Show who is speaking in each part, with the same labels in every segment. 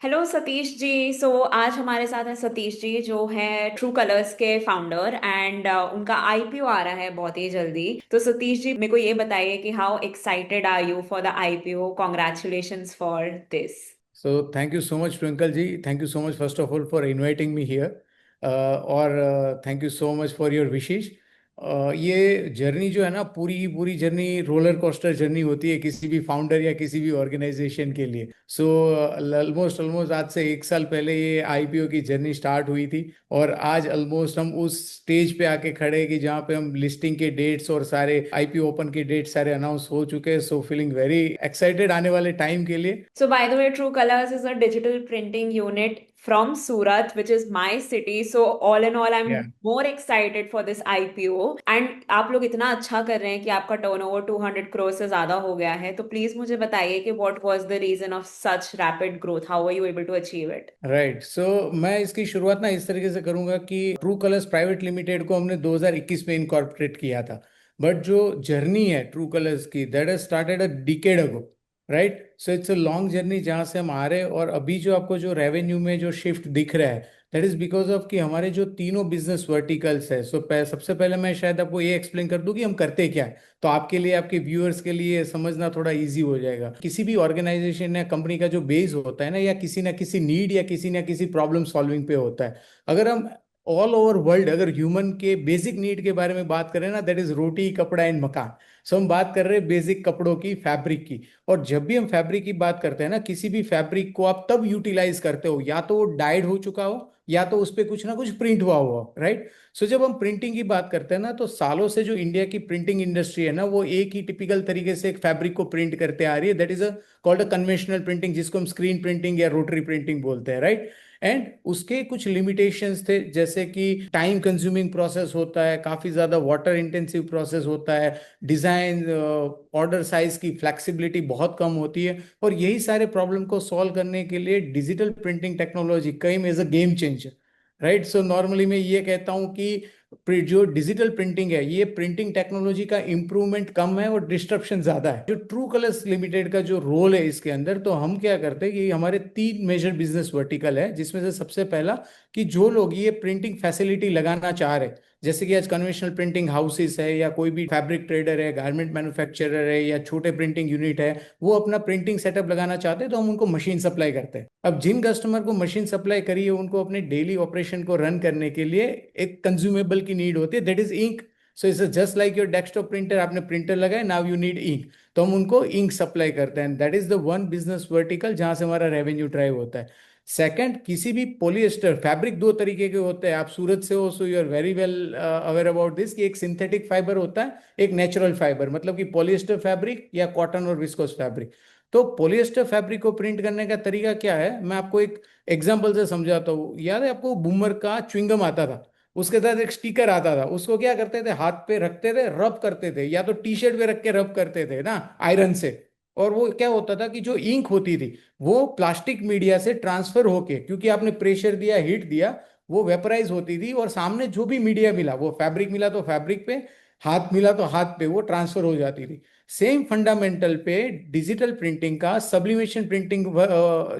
Speaker 1: Hello Satish ji. आज हमारे साथ है सतीश जी जो है ट्रू कलर्स के फाउंडर एंड उनका आईपीओ आ रहा है बहुत ही जल्दी। तो सतीश जी मेरे को ये बताइए कि how excited are you for the IPO. Congratulations for this.
Speaker 2: So thank you so much, Twinkle ji. Thank you so much, first of all, for inviting me here. और thank you so much for your wishes. ये journey जो है ना, पूरी की पूरी journey roller coaster journey होती है किसी भी फाउंडर या किसी भी ऑर्गेनाइजेशन के लिए। सो ऑलमोस्ट ऑलमोस्ट आज से 1 साल पहले ये आईपीओ की जर्नी स्टार्ट हुई थी। और आज ऑलमोस्ट हम उस स्टेज पे आके खड़े हैं कि जहाँ पे हम लिस्टिंग के डेट्स और सारे आईपीओ ओपन के डेट सारे अनाउंस हो चुके हैं। सो फीलिंग वेरी एक्साइटेड आने वाले टाइम के लिए।
Speaker 1: So, by the way, True Colors is a digital printing unit from Surat, which is my city. So, all in all,
Speaker 2: Yeah.
Speaker 1: I'm more excited for this IPO. And आप लोग इतना अच्छा कर रहे हैं कि आपका टर्नओवर 200 करोड़ से ज्यादा हो गया है। तो प्लीज मुझे बताइए कि what was the reason of such rapid growth? How were you able to achieve it?
Speaker 2: Right, so मैं इसकी शुरुआत ना इस तरीके से करूंगा कि ट्रू कलर्स प्राइवेट लिमिटेड को हमने 2021 में इनकॉर्पोरेट किया था। बट जो जर्नी है ट्रू कलर्स की, that has started a decade ago. Right, so it's a long journey जहाँ से हम आ रहे हैं। और अभी जो आपको जो रेवेन्यू में जो शिफ्ट दिख रहा है, दैट इज बिकॉज ऑफ कि हमारे जो तीनों बिजनेस वर्टिकल्स है। सबसे पहले मैं शायद आपको ये एक्सप्लेन कर दूं कि हम करते क्या है, तो आपके लिए, आपके व्यूअर्स के लिए समझना थोड़ा इजी हो जाएगा। किसी भी ऑर्गेनाइजेशन या कंपनी का जो बेस होता है ना, या किसी ना किसी नीड या किसी ना किसी प्रॉब्लम सॉल्विंग पे होता है। अगर हम ऑल ओवर वर्ल्ड अगर ह्यूमन के बेसिक नीड के बारे में बात करें ना, दैट इज रोटी कपड़ा एंड मकान। सो हम बात कर रहे हैं बेसिक कपड़ों की, फैब्रिक की। और जब भी हम फैब्रिक की बात करते हैं ना, किसी भी फैब्रिक को आप तब यूटिलाइज करते हो या तो वो डाइड हो चुका हो, या तो उस पर कुछ ना कुछ प्रिंट हुआ हो। राइट, सो जब हम प्रिंटिंग की बात करते हैं ना, तो सालों से जो इंडिया की प्रिंटिंग इंडस्ट्री है ना, वो एक ही टिपिकल तरीके से एक फैब्रिक को प्रिंट करते आ रही है। That is a called a conventional printing, जिसको हम स्क्रीन प्रिंटिंग या रोटरी प्रिंटिंग बोलते हैं। राइट, एंड उसके कुछ लिमिटेशंस थे, जैसे कि टाइम कंज्यूमिंग प्रोसेस होता है, काफी ज्यादा वाटर इंटेंसिव प्रोसेस होता है, डिजाइन ऑर्डर साइज की फ्लेक्सिबिलिटी बहुत कम होती है। और यही सारे प्रॉब्लम को सॉल्व करने के लिए डिजिटल प्रिंटिंग टेक्नोलॉजी कई as a game changer. Right, so normally मैं ये कहता हूं कि जो डिजिटल प्रिंटिंग है, ये प्रिंटिंग टेक्नोलॉजी का इंप्रूवमेंट कम है और डिस्ट्रप्शन ज्यादा है। जो ट्रू कलर्स लिमिटेड का जो रोल है इसके अंदर, तो हम क्या करते हैं कि हमारे 3 मेजर बिजनेस वर्टिकल है, जिसमें से सबसे पहला कि जो लोग ये प्रिंटिंग फैसिलिटी लगाना चाह रहे हैं, जैसे कि आज कन्वेंशनल प्रिंटिंग हाउसेस है, या कोई भी फैब्रिक ट्रेडर है, गारमेंट मैन्युफैक्चरर है, या छोटे प्रिंटिंग यूनिट है, वो अपना प्रिंटिंग सेटअप लगाना चाहते हैं, तो हम उनको मशीन सप्लाई करते हैं। अब जिन कस्टमर को मशीन सप्लाई करी है, उनको अपने डेली ऑपरेशन को रन करने के लिए एक कंज्यूमेबल की नीड होती है, that is ink. So it's just like your desktop printer, आपने प्रिंटर लगाया, नाउ यू नीड इंक, तो हम उनको इंक सप्लाई करते हैं। That is the one business vertical जहां से हमारा रेवेन्यू ड्राइव होता है। सेकंड, किसी भी पॉलिएस्टर फैब्रिक दो तरीके के होते हैं। आप सूरत से हो, so you are very well aware about this, कि एक सिंथेटिक फाइबर होता है, एक नेचुरल फाइबर, मतलब कि पॉलिएस्टर फैब्रिक या कॉटन और विस्कोस फैब्रिक। तो पॉलिएस्टर फैब्रिक को प्रिंट करने का तरीका क्या है, मैं आपको एक एग्जाम्पल से समझाता हूँ। याद है आपको, बूमर का च्युइंगम आता था, उसके साथ एक स्टिकर आता था, उसको क्या करते थे, हाथ पे रखते थे, रब करते थे, या तो टी शर्ट पे रख के रब करते थे ना, आयरन से। और वो क्या होता था कि जो इंक होती थी, वो प्लास्टिक मीडिया से ट्रांसफर होके, क्योंकि आपने प्रेशर दिया, हीट दिया, वो वेपराइज होती थी, और सामने जो भी मीडिया मिला, वो फैब्रिक मिला तो फैब्रिक पे, हाथ मिला तो हाथ पे, वो ट्रांसफर हो जाती थी। सेम फंडामेंटल पे डिजिटल प्रिंटिंग का सब्लिमेशन प्रिंटिंग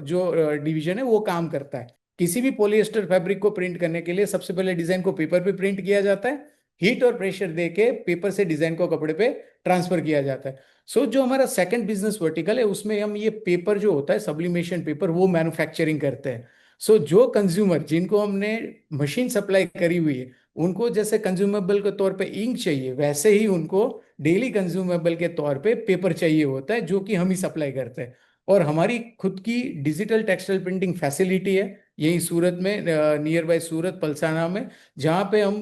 Speaker 2: जो डिवीजन है, वो काम करता है। किसी भी पॉलिएस्टर फैब्रिक को प्रिंट करने के लिए सबसे पहले डिजाइन को पेपर पे प्रिंट किया जाता है, हीट और प्रेशर देके पेपर से डिजाइन को कपड़े पे ट्रांसफर किया जाता है। जो हमारा सेकंड बिजनेस वर्टिकल है, उसमें हम ये पेपर जो होता है, सब्लिमेशन पेपर, वो मैन्युफैक्चरिंग करते हैं। जो कंज्यूमर जिनको हमने मशीन सप्लाई करी हुई है, उनको जैसे कंज्यूमेबल के तौर पे इंक चाहिए, वैसे ही उनको डेली कंज्यूमेबल के तौर पे पेपर चाहिए होता है, जो कि हम ही सप्लाई करते हैं। और हमारी खुद की डिजिटल टेक्सटाइल प्रिंटिंग फैसिलिटी है यही सूरत में, नियर बाय सूरत पलसाना में, जहाँ पे हम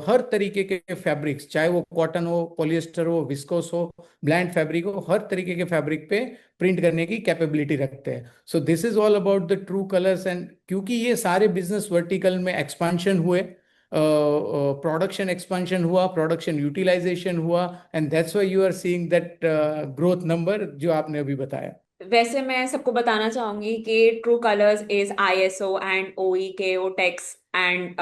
Speaker 2: हर तरीके के फैब्रिक्स, चाहे वो कॉटन हो, पॉलिएस्टर हो, विस्कोस हो, ब्लैंड फैब्रिक हो, हर तरीके के फैब्रिक पे प्रिंट करने की कैपेबिलिटी रखते हैं। So this is all about the true colours. And क्योंकि ये सारे बिजनेस वर्टिकल में एक्सपांशन हुए, प्रोडक्शन एक्सपांशन हुआ, प्रोडक्शन यूटिलाइजेशन हुआ, and that's why you are seeing that growth number जो आपने अभी बताया।
Speaker 1: वैसे मैं सबको बताना चाहूंगी कि true colours is ISO and ओई के ओ टेक्स एंड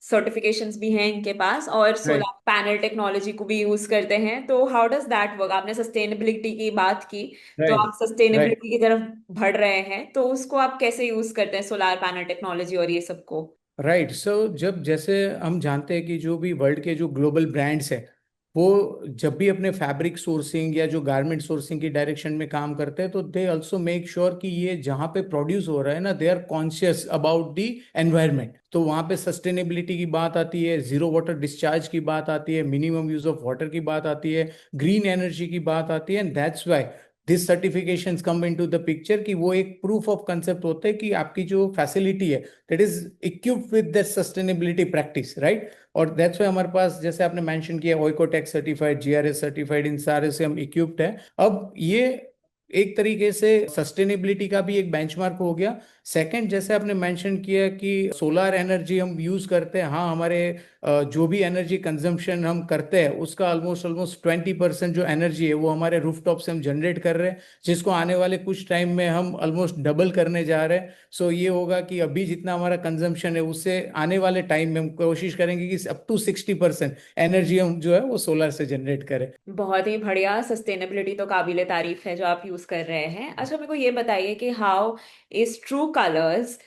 Speaker 1: सर्टिफिकेशंस भी हैं इनके पास और
Speaker 2: राइट,
Speaker 1: सोलर पैनल टेक्नोलॉजी को भी यूज करते हैं। तो हाउ डज दैट वर्क? आपने सस्टेनेबिलिटी की बात की, तो
Speaker 2: राइट,
Speaker 1: आप
Speaker 2: राइट,
Speaker 1: सस्टेनेबिलिटी की तरफ बढ़ रहे हैं, तो उसको आप कैसे यूज करते हैं, सोलर पैनल टेक्नोलॉजी और ये सबको?
Speaker 2: राइट। सो जब जैसे हम जानते हैं कि जो भी वर्ल्ड के जो ग्लोबल ब्रांड्स हैं, वो जब भी अपने फैब्रिक सोर्सिंग या जो गारमेंट सोर्सिंग की डायरेक्शन में काम करते हैं, तो दे ऑल्सो मेक श्योर कि ये जहाँ पे प्रोड्यूस हो रहा है ना, they are conscious about the environment. तो वहाँ पे सस्टेनेबिलिटी की बात आती है, जीरो वाटर डिस्चार्ज की बात आती है, मिनिमम यूज ऑफ वाटर की बात आती है, ग्रीन एनर्जी की बात आती है। And that's why this certifications come into the picture, कि वो एक प्रूफ ऑफ कंसेप्ट होते हैं कि आपकी जो फैसिलिटी है that is equipped with that sustainability practice, right. और दैट्स वाई हमारे पास, जैसे आपने मेंशन किया, ओइकोटेक्स सर्टिफाइड, जीआरएस सर्टिफाइड, इन सारे से हम इक्विप्ड है। अब ये एक तरीके से सस्टेनेबिलिटी का भी एक बेंचमार्क हो गया। सेकंड, जैसे आपने मेंशन किया कि सोलर एनर्जी हम यूज करते हैं, हाँ, हमारे जो भी एनर्जी कंजम्पशन हम करते हैं उसका ऑलमोस्ट ऑलमोस्ट 20% जो एनर्जी है वो हमारे रूफटॉप से हम जनरेट कर रहे हैं, जिसको आने वाले कुछ टाइम में हम ऑलमोस्ट डबल करने जा रहे हैं। सो ये होगा कि अभी जितना हमारा कंजम्पशन है उससे आने वाले टाइम में हम कोशिश करेंगे कि अप टू 60% एनर्जी हम जो है वो सोलर से जनरेट करें।
Speaker 1: बहुत ही बढ़िया, सस्टेनेबिलिटी तो काबिले तारीफ है जो आप यूज कर रहे हैं। अच्छा, मेरे को ये बताइए कि how is True Colors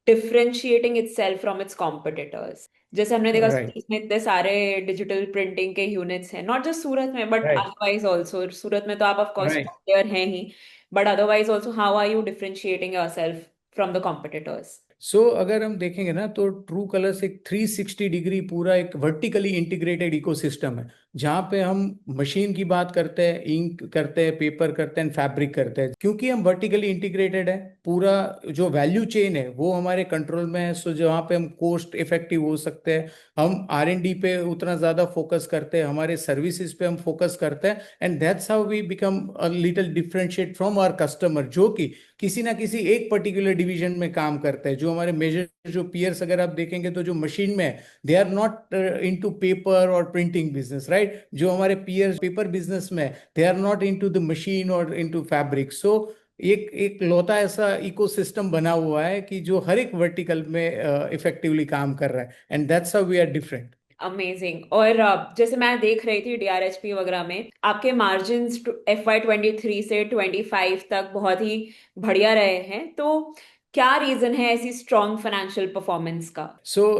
Speaker 1: differentiating itself from its competitors? जैसे हमने देखा
Speaker 2: राइट,
Speaker 1: सूरत में इतने सारे डिजिटल प्रिंटिंग के यूनिट्स हैं, नॉट जस्ट सूरत में but
Speaker 2: right,
Speaker 1: otherwise also. Surat में तो आप ऑफ कोर्स
Speaker 2: राइट।
Speaker 1: प्लेयर हैं ही, but otherwise also how are you differentiating yourself from the competitors?
Speaker 2: अगर हम देखेंगे ना, तो ट्रू कलर्स एक 360 डिग्री पूरा एक वर्टिकली इंटीग्रेटेड इकोसिस्टम है, जहाँ पे हम मशीन की बात करते हैं, इंक करते हैं, पेपर करते हैं, फैब्रिक करते हैं। क्योंकि हम वर्टिकली इंटीग्रेटेड है, पूरा जो वैल्यू चेन है वो हमारे कंट्रोल में है। सो जहाँ पे हम कोस्ट इफेक्टिव हो सकते हैं, हम R&D पे उतना ज़्यादा फोकस करते हैं, हमारे सर्विसेज पे हम फोकस करते हैं। And that's how we become a little differentiate from our customer, जो कि किसी ना किसी एक पर्टिकुलर डिवीजन में काम करते हैं। जो हमारे मेजर जो पीयर्स अगर आप देखेंगे तो जो मशीन में है, they are not into paper और प्रिंटिंग बिजनेस, राइट। जो हमारे पीयर्स पेपर बिजनेस में, they are not into the machine और इनटू फैब्रिक। सो एक एक लौता ऐसा इकोसिस्टम बना हुआ है कि जो हर एक वर्टिकल में इफेक्टिवली काम कर रहा है। And that's how we are different.
Speaker 1: Amazing. और जैसे मैं देख रही थी डीआरएचपी वगैरह में आपके मार्जिन्स FY 23 से 25 तक बहुत ही बढ़िया रहे हैं, तो क्या रीजन है ऐसी स्ट्रॉन्ग फाइनेंशियल परफॉर्मेंस का?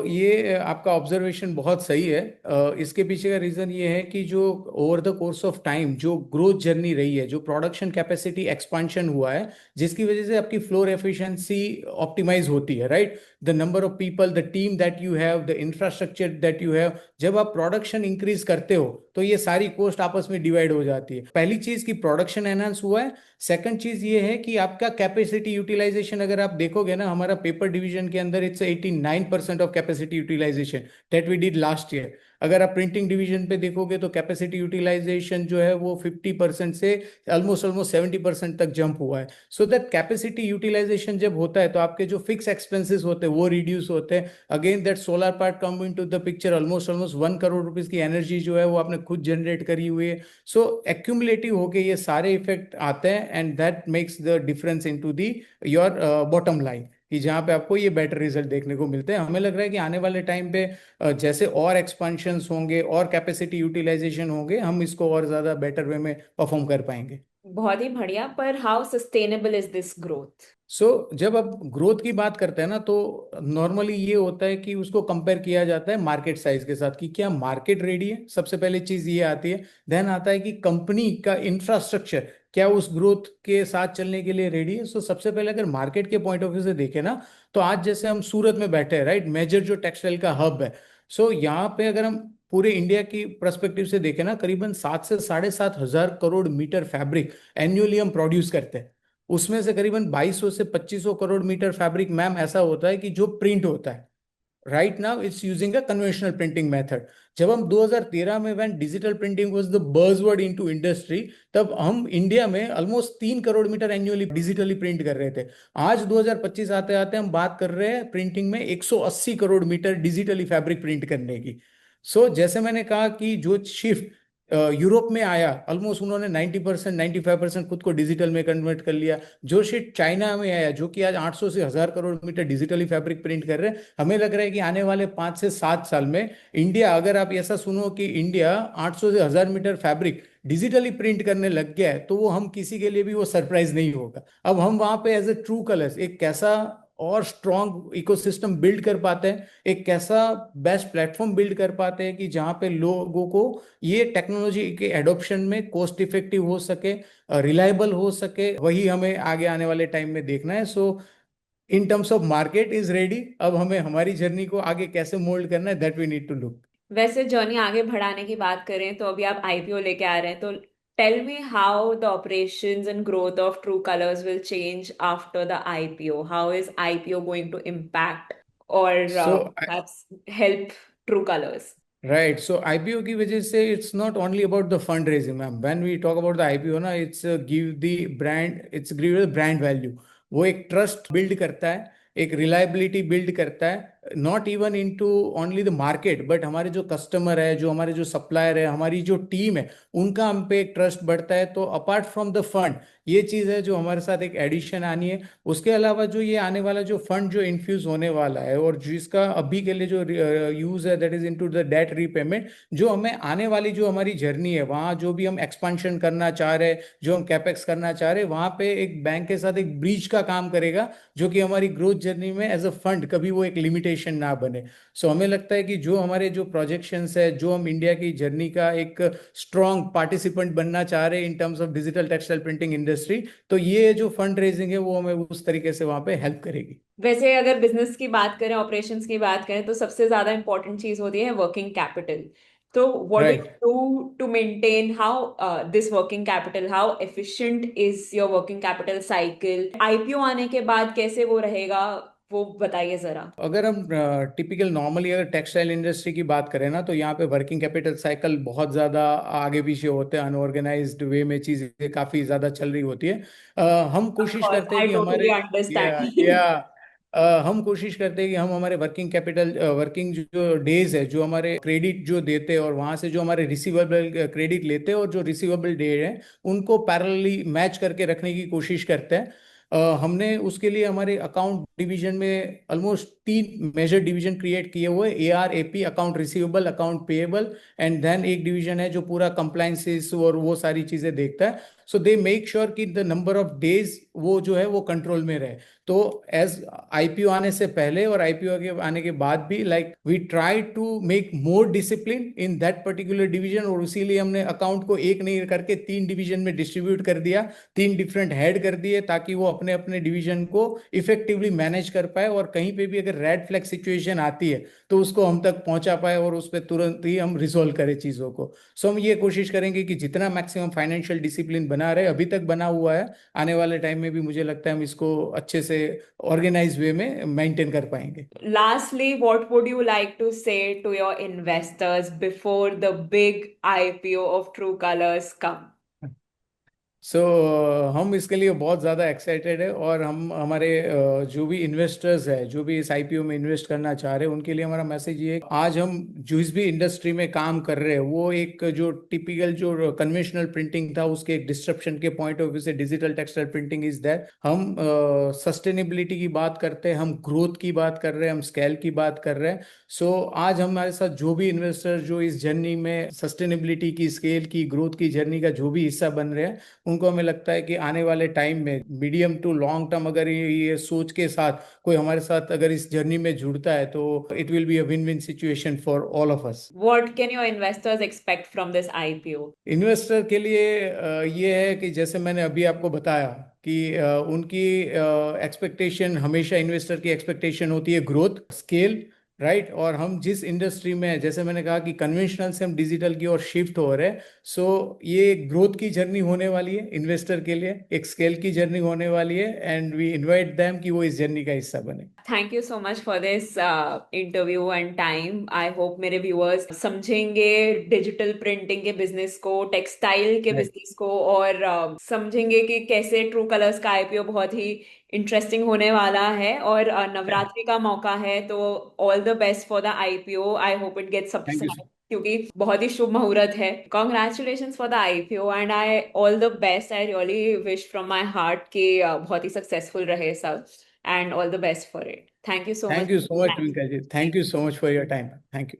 Speaker 2: ये आपका ऑब्जर्वेशन बहुत सही है। इसके पीछे का रीजन ये है कि जो over the course of time जो ग्रोथ जर्नी रही है, जो प्रोडक्शन कैपेसिटी एक्सपांशन हुआ है, जिसकी वजह से आपकी फ्लोर एफिशिएंसी ऑप्टिमाइज होती है, right. The number of people, the team that you have, the infrastructure that you have, जब आप प्रोडक्शन इंक्रीज करते हो तो ये सारी कॉस्ट आपस में डिवाइड हो जाती है। पहली चीज की प्रोडक्शन एनहांस हुआ है। सेकंड चीज ये है कि आपका कैपेसिटी यूटिलाइजेशन, अगर आप देखोगे ना, हमारा पेपर डिवीजन के अंदर it's 89% of capacity utilisation that we did last year. अगर आप प्रिंटिंग डिवीजन पे देखोगे तो कैपेसिटी यूटिलाइजेशन जो है वो 50% से ऑलमोस्ट ऑलमोस्ट 70% तक जंप हुआ है। सो दैट कैपेसिटी यूटिलाइजेशन जब होता है तो आपके जो फिक्स एक्सपेंसेस होते हैं वो रिड्यूस होते हैं। Again that solar part come in to the picture, almost almost 1 crore rupees की एनर्जी जो है वो आपने खुद जनरेट करी हुई है। सो एक्यूमुलेटिव होके ये सारे इफेक्ट आते हैं, and that makes the difference in to the your bottom line, कि जहाँ पे आपको ये बेटर रिजल्ट देखने को मिलते हैं। हमें लग रहा है कि आने वाले टाइम पे जैसे और एक्सपांशंस होंगे और कैपेसिटी यूटिलाइजेशन होंगे, हम इसको और ज़्यादा बेटर वे में परफॉर्म कर पाएंगे।
Speaker 1: बहुत ही बढ़िया, पर how sustainable is this growth?
Speaker 2: जब आप ग्रोथ की बात करते हैं ना, तो नॉर्मली ये होता है कि उसको कंपेयर किया जाता है मार्केट साइज के साथ, कि क्या मार्केट रेडी है, सबसे पहले चीज ये आती है। देन आता है कि कंपनी का इंफ्रास्ट्रक्चर क्या उस ग्रोथ के साथ चलने के लिए रेडी है। सबसे पहले अगर मार्केट के पॉइंट ऑफ व्यू से देखें ना, तो आज जैसे हम सूरत में बैठे हैं, राइट, मेजर जो टेक्सटाइल का हब है। यहाँ पे अगर हम पूरे इंडिया की पर्सपेक्टिव से देखें ना, करीबन 7 से 7.5 हजार करोड़ मीटर फैब्रिक एन्युअली हम प्रोड्यूस करते हैं। उसमें से करीबन 2200 से 2500 करोड़ मीटर फैब्रिक मैम ऐसा होता है कि जो प्रिंट होता है। Right now it's using a conventional printing method. जब हम 2013 में, when digital printing was the buzzword into industry, तब हम इंडिया में almost 3 crore metre annually digitally print कर रहे थे। आज 2025 आते आते हम बात कर रहे हैं प्रिंटिंग में 180 crore metre digitally fabric print करने की। जैसे मैंने कहा कि जो शिफ्ट यूरोप में आया, ऑलमोस्ट उन्होंने 90% 95% खुद को डिजिटल में कन्वर्ट कर लिया। जो शिट चाइना में आया, जो कि आज 800 से 1000 crore metre digitally fabric print कर रहे हैं, हमें लग रहा है कि आने वाले 5 से 7 साल में इंडिया, अगर आप ऐसा सुनो कि इंडिया 800 से 1000 मीटर फैब्रिक डिजिटली प्रिंट करने लग गया है, तो वो हम किसी के लिए भी वो सरप्राइज नहीं होगा। अब हम वहां पे एज ए ट्रू कलर्स एक कैसा और स्ट्रॉन्ग इकोसिस्टम बिल्ड कर पाते हैं, एक कैसा बेस्ट प्लेटफॉर्म बिल्ड कर पाते हैं कि जहाँ पे लोगों को ये टेक्नोलॉजी के एडॉप्शन में कॉस्ट इफेक्टिव हो सके, रिलायबल हो सके, वही हमें आगे आने वाले टाइम में देखना है। So in terms of market is ready, अब हमें हमारी जर्नी को आगे कैसे मोल्ड करना है, that we need to look.
Speaker 1: वैसे जर्नी आगे बढ़ाने की बात करें तो अभी आप आईपीओ लेके आ रहे हैं, तो tell me how the operations and growth of True Colors will change after the IPO, how is IPO going to impact और
Speaker 2: so
Speaker 1: perhaps help True Colors.
Speaker 2: Right, so IPO की वजह से it's not only about the fund raising ma'am. When we talk about the IPO ना, it's give the brand, it's give the brand value. वो एक trust build करता है, एक reliability build करता है, not even into only the market, but हमारे जो कस्टमर है, जो हमारे जो सप्लायर है, हमारी जो टीम है, उनका हम पे एक ट्रस्ट बढ़ता है। तो अपार्ट फ्रॉम द फंड, ये चीज़ है जो हमारे साथ एक एडिशन आनी है। उसके अलावा जो ये आने वाला जो फंड जो इन्फ्यूज होने वाला है और जिसका अभी के लिए जो यूज है, that is into the debt repayment, जो हमें आने वाली जो हमारी जर्नी है, वहाँ जो भी हम एक्सपांशन करना चाह रहे हैं, जो हम कैपेक्स करना चाह रहे हैं, वहाँ पे एक बैंक के साथ एक ब्रिज का काम करेगा, जो कि हमारी ग्रोथ जर्नी में एज अ फंड कभी वो एक लिमिटेशन ना बने। सो हमें लगता है कि जो हमारे जो प्रोजेक्शंस है, जो हम इंडिया की जर्नी का एक स्ट्रॉन्ग पार्टिसिपेंट बनना चाह रहे हैं इन terms of digital textile printing industry, तो ये जो फंड रेजिंग है वो हमें उस तरीके से वहां पे हेल्प करेगी।
Speaker 1: वैसे अगर बिजनेस की बात करें, ऑपरेशंस की बात करें, तो सबसे ज्यादा इंपॉर्टेंट चीज होती है वर्किंग कैपिटल। तो what do
Speaker 2: right,
Speaker 1: you do to maintain how this working capital, how efficient is your working capital cycle, IPO आने के बाद कैसे वो रहेगा, वो बताइए जरा।
Speaker 2: अगर हम टिपिकल नॉर्मली अगर टेक्सटाइल इंडस्ट्री की बात करें ना, तो यहाँ पे वर्किंग कैपिटल साइकिल बहुत ज़्यादा आगे पीछे होते हैं, अनऑर्गेनाइज्ड वे में चीज़ें काफ़ी ज़्यादा चल रही होती है। हम
Speaker 1: ऑफ
Speaker 2: कोशिश
Speaker 1: कोर्स
Speaker 2: करते हैं
Speaker 1: आई
Speaker 2: कि
Speaker 1: टोटली
Speaker 2: हमारे,
Speaker 1: अंडरस्टैंड।
Speaker 2: हम कोशिश करते हैं कि हम हमारे वर्किंग कैपिटल, वर्किंग जो डेज है, जो हमारे क्रेडिट जो देते हैं और वहाँ से जो हमारे रिसीवेबल क्रेडिट लेते हैं और जो रिसीवेबल डे है, उनको पैरेलली मैच करके रखने की कोशिश करते हैं। हमने उसके लिए हमारे अकाउंट डिवीजन में ऑलमोस्ट 3 मेजर डिवीजन क्रिएट किए हुए, AR AP, account receivable, account payable, and then एक डिवीजन है जो पूरा कंप्लाइंसेस और वो सारी चीजें देखता है। सो दे मेक श्योर कि द नंबर ऑफ डेज वो जो है वो कंट्रोल में रहे। तो एज आईपीओ आने से पहले और आईपीओ के आने के बाद भी, like we try to make more discipline in that particular division, और इसीलिए हमने अकाउंट को एक नहीं करके 3 डिवीजन में डिस्ट्रीब्यूट कर दिया, 3 डिफरेंट हेड कर दिए, ताकि वो अपने अपने डिवीजन को इफेक्टिवली मैनेज कर पाए, और कहीं पे भी अगर रेड फ्लैग सिचुएशन आती है तो उसको हम तक पहुंचा पाए और उस पर तुरंत ही हम रिजोल्व करें चीज़ों को। सो हम ये कोशिश करेंगे कि जितना मैक्सिमम फाइनेंशियल डिसिप्लिन बना रहे, अभी तक बना हुआ है, आने वाले टाइम में भी मुझे लगता है हम इसको अच्छे से ऑर्गेनाइज वे में मेंटेन कर पाएंगे।
Speaker 1: Lastly, what would you like to say to your investors before the big IPO of True Colors come?
Speaker 2: सो हम इसके लिए बहुत ज़्यादा एक्साइटेड है, और हम हमारे जो भी इन्वेस्टर्स है, जो भी इस आईपीओ में इन्वेस्ट करना चाह रहे हैं, उनके लिए हमारा मैसेज ये है, आज हम जिस भी इंडस्ट्री में काम कर रहे हैं, वो एक जो टिपिकल जो कन्वेंशनल प्रिंटिंग था, उसके एक डिस्ट्रप्शन के पॉइंट ऑफ व्यू से digital textile printing is that हम सस्टेनेबिलिटी की बात करते हैं, हम ग्रोथ की बात कर रहे हैं, हम स्केल की बात कर रहे हैं। सो आज हमारे साथ जो भी इन्वेस्टर जो इस जर्नी में सस्टेनेबिलिटी की, स्केल की, ग्रोथ की जर्नी का जो भी हिस्सा बन रहे हैं, उनको हमें लगता है कि आने वाले टाइम में मीडियम टू लॉन्ग टर्म अगर ये सोच के साथ कोई हमारे साथ अगर इस जर्नी में जुड़ता है, तो it will be a win win situation for all of us.
Speaker 1: What can your investors expect from this IPO?
Speaker 2: Investor के लिए ये है कि जैसे मैंने अभी आपको बताया कि उनकी एक्सपेक्टेशन, हमेशा इन्वेस्टर की एक्सपेक्टेशन होती है ग्रोथ, स्केल, राइट। और हम जिस इंडस्ट्री में, जैसे मैंने कहा कि कन्वेंशनल से हम डिजिटल की ओर शिफ्ट हो रहे हैं, सो ये ग्रोथ की जर्नी होने वाली है इन्वेस्टर के लिए, एक स्केल की जर्नी होने वाली है, एंड वी इनवाइट देम कि वो इस जर्नी का हिस्सा बने।
Speaker 1: Thank you so much for this interview and time. I hope मेरे viewers समझेंगे डिजिटल प्रिंटिंग के बिजनेस को, टेक्सटाइल के
Speaker 2: राइट,
Speaker 1: बिजनेस को, और समझेंगे कि कैसे ट्रू कलर्स का आईपीओ बहुत ही इंटरेस्टिंग होने वाला है। और नवरात्रि का मौका है, तो all the best for the IPO. I hope it gets
Speaker 2: thank you.
Speaker 1: क्योंकि बहुत ही शुभ मुहूर्त है। Congratulation for the IPO and I all the best, I really wish from my heart कि बहुत ही सक्सेसफुल रहे सब, and all the best for it. Thank you so
Speaker 2: thank
Speaker 1: much.
Speaker 2: You so much Twinkle ji, thank you so much for your time, thank you.